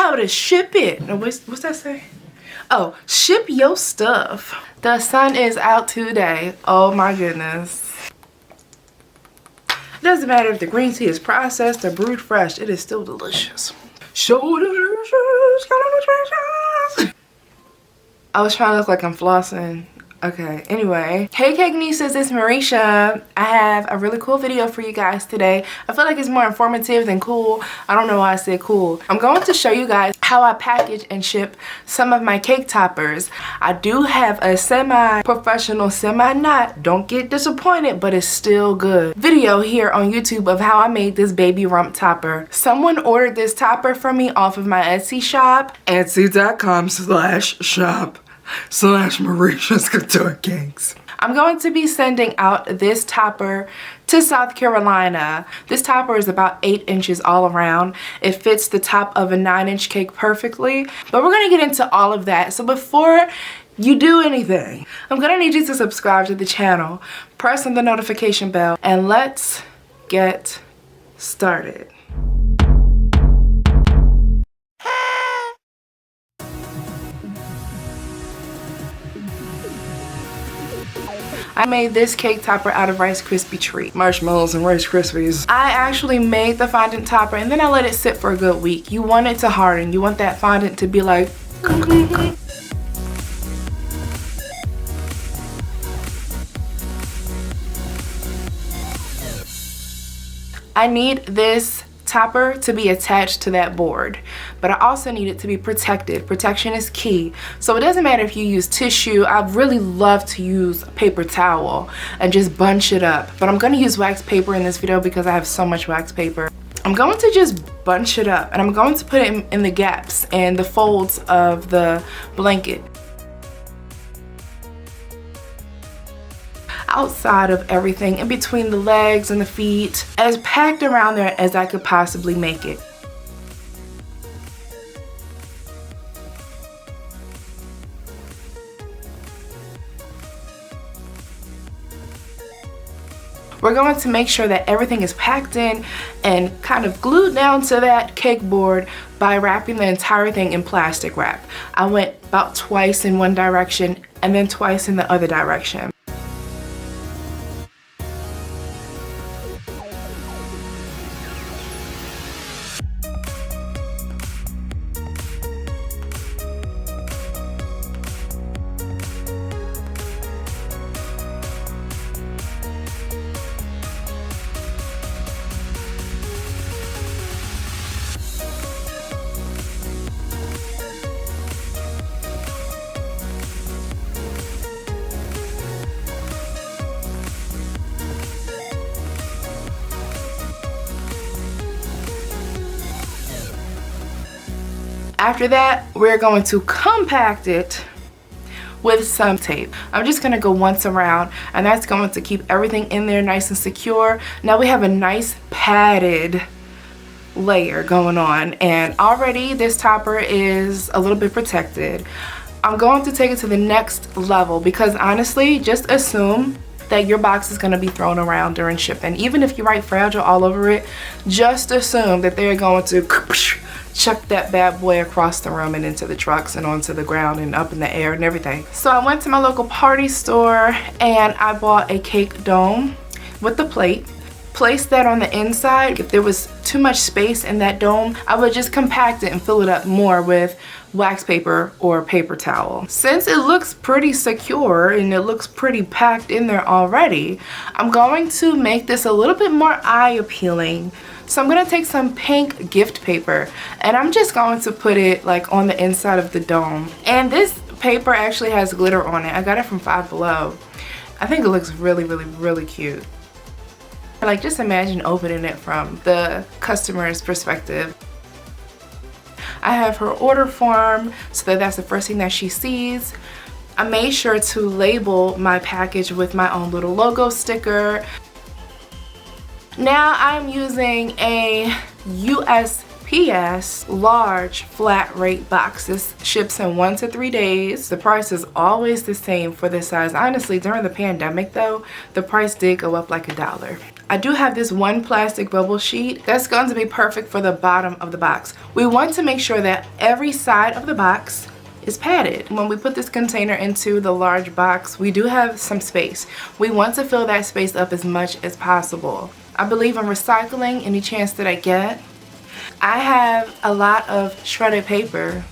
how to ship it. No, what's that say? Oh, ship your stuff. The sun is out today. Oh my goodness. It doesn't matter if the green tea is processed or brewed fresh, it is still delicious. So delicious, delicious. I was trying to look like I'm flossing. Okay, anyway. Hey Cake Nieces, it's Marisha. I have a really cool video for you guys today. I feel like it's more informative than cool. I don't know why I said cool. I'm going to show you guys how I package and ship some of my cake toppers. I do have a semi-professional, semi-not, don't get disappointed, but it's still good, video here on YouTube of how I made this baby rump topper. Someone ordered this topper from me off of my Etsy shop, etsy.com/shop/MarishasCoutureCakes. I'm going to be sending out this topper to South Carolina. This topper is about 8 inches all around. It fits the top of a 9-inch cake perfectly, but we're gonna get into all of that. So before you do anything, I'm gonna need you to subscribe to the channel, press on the notification bell, and let's get started. I made this cake topper out of Rice Krispie treat. Marshmallows and Rice Krispies. I actually made the fondant topper and then I let it sit for a good week. You want it to harden. You want that fondant to be like... I need this topper to be attached to that board, but I also need it to be protected. Protection is key. So it doesn't matter if you use tissue. I really love to use paper towel and just bunch it up, but I'm gonna use wax paper in this video because I have so much wax paper. I'm going to just bunch it up and I'm going to put it in the gaps and the folds of the blanket. Outside of everything, in between the legs and the feet, as packed around there as I could possibly make it. We're going to make sure that everything is packed in and kind of glued down to that cake board by wrapping the entire thing in plastic wrap. I went about twice in one direction and then twice in the other direction. After that, we're going to compact it with some tape. I'm just gonna go once around and that's going to keep everything in there nice and secure. Now we have a nice padded layer going on and already this topper is a little bit protected. I'm going to take it to the next level because honestly, just assume that your box is gonna be thrown around during shipping. Even if you write fragile all over it, just assume that they're going to chuck that bad boy across the room and into the trucks and onto the ground and up in the air and everything. So I went to my local party store and I bought a cake dome with the plate. Placed that on the inside. If there was too much space in that dome, I would just compact it and fill it up more with wax paper or paper towel. Since it looks pretty secure and it looks pretty packed in there already, I'm going to make this a little bit more eye appealing. So I'm gonna take some pink gift paper and I'm just going to put it like on the inside of the dome. And this paper actually has glitter on it. I got it from Five Below. I think it looks really, really, really cute. Like just imagine opening it from the customer's perspective. I have her order form so that that's the first thing that she sees. I made sure to label my package with my own little logo sticker. Now I'm using a USPS large flat rate box. This ships in 1 to 3 days. The price is always the same for this size. Honestly, during the pandemic though, the price did go up like $1. I do have this one plastic bubble sheet that's going to be perfect for the bottom of the box. We want to make sure that every side of the box is padded. When we put this container into the large box, we do have some space. We want to fill that space up as much as possible. I believe in recycling any chance that I get. I have a lot of shredded paper.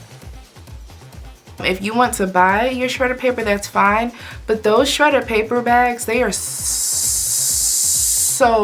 If you want to buy your shredded paper, that's fine, but those shredded paper bags, they are so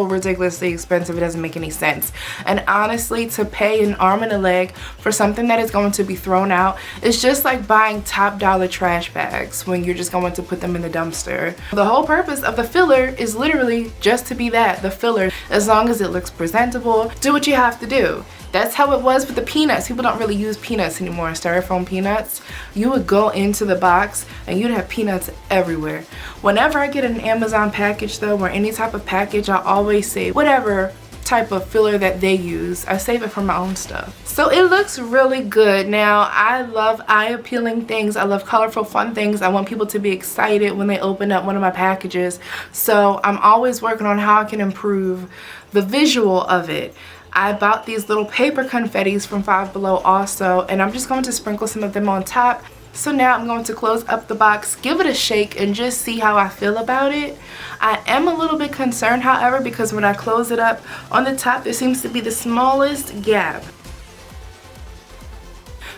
ridiculously expensive, it doesn't make any sense. And honestly, to pay an arm and a leg for something that is going to be thrown out, it's just like buying top dollar trash bags when you're just going to put them in the dumpster. The whole purpose of the filler is literally just to be that, the filler. As long as it looks presentable, do what you have to do. That's how it was with the peanuts. People don't really use peanuts anymore, styrofoam peanuts. You would go into the box and you'd have peanuts everywhere. Whenever I get an Amazon package though, or any type of package, I always save whatever type of filler that they use. I save it for my own stuff. So it looks really good. Now, I love eye-appealing things. I love colorful, fun things. I want people to be excited when they open up one of my packages. So I'm always working on how I can improve the visual of it. I bought these little paper confettis from Five Below also, and I'm just going to sprinkle some of them on top. So now I'm going to close up the box, give it a shake, and just see how I feel about it. I am a little bit concerned, however, because when I close it up, on the top there seems to be the smallest gap.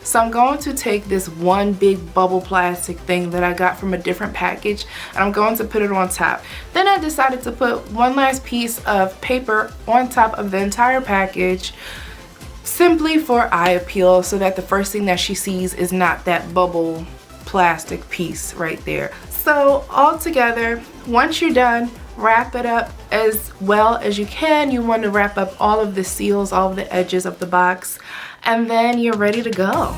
So I'm going to take this one big bubble plastic thing that I got from a different package, and I'm going to put it on top. Then I decided to put one last piece of paper on top of the entire package, simply for eye appeal, so that the first thing that she sees is not that bubble plastic piece right there. So all together, once you're done, wrap it up as well as you can. You want to wrap up all of the seals, all of the edges of the box, and then you're ready to go.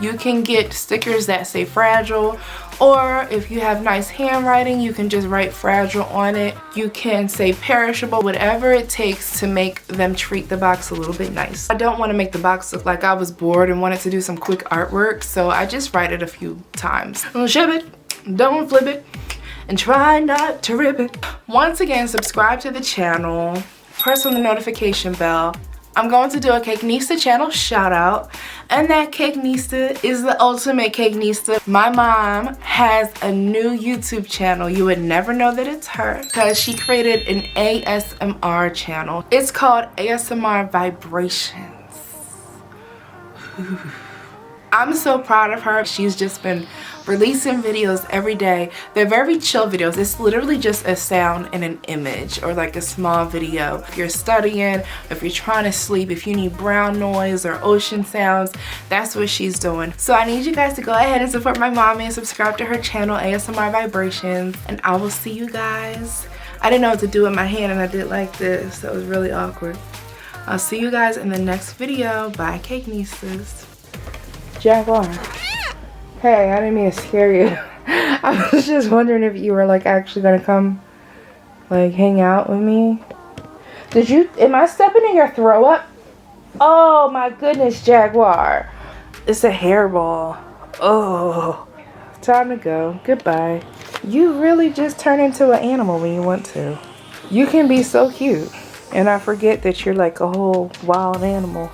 You can get stickers that say fragile, or if you have nice handwriting, you can just write fragile on it. You can say perishable, whatever it takes to make them treat the box a little bit nice. I don't want to make the box look like I was bored and wanted to do some quick artwork, so I just write it a few times. Don't ship it, don't flip it, and try not to rip it. Once again, subscribe to the channel, press on the notification bell. I'm going to do a Cakenista channel shout out, and that Cakenista is the ultimate Cakenista. My mom has a new YouTube channel. You would never know that it's her because she created an ASMR channel. It's called ASMR Vibrations. I'm so proud of her. She's just been releasing videos every day. They're very chill videos. It's literally just a sound and an image, or like a small video. If you're studying, if you're trying to sleep, if you need brown noise or ocean sounds, that's what she's doing. So I need you guys to go ahead and support my mommy and subscribe to her channel, ASMR Vibrations, and I will see you guys. I didn't know what to do with my hand and I did like this. That was really awkward. I'll see you guys in the next video. Bye, Cakenistas. Jaguar. Hey, I didn't mean to scare you. I was just wondering if you were like actually gonna come like hang out with me. Am I stepping in your throw up? Oh my goodness, Jaguar. It's a hairball. Oh, time to go. Goodbye. You really just turn into an animal when you want to. You can be so cute. And I forget that you're like a whole wild animal.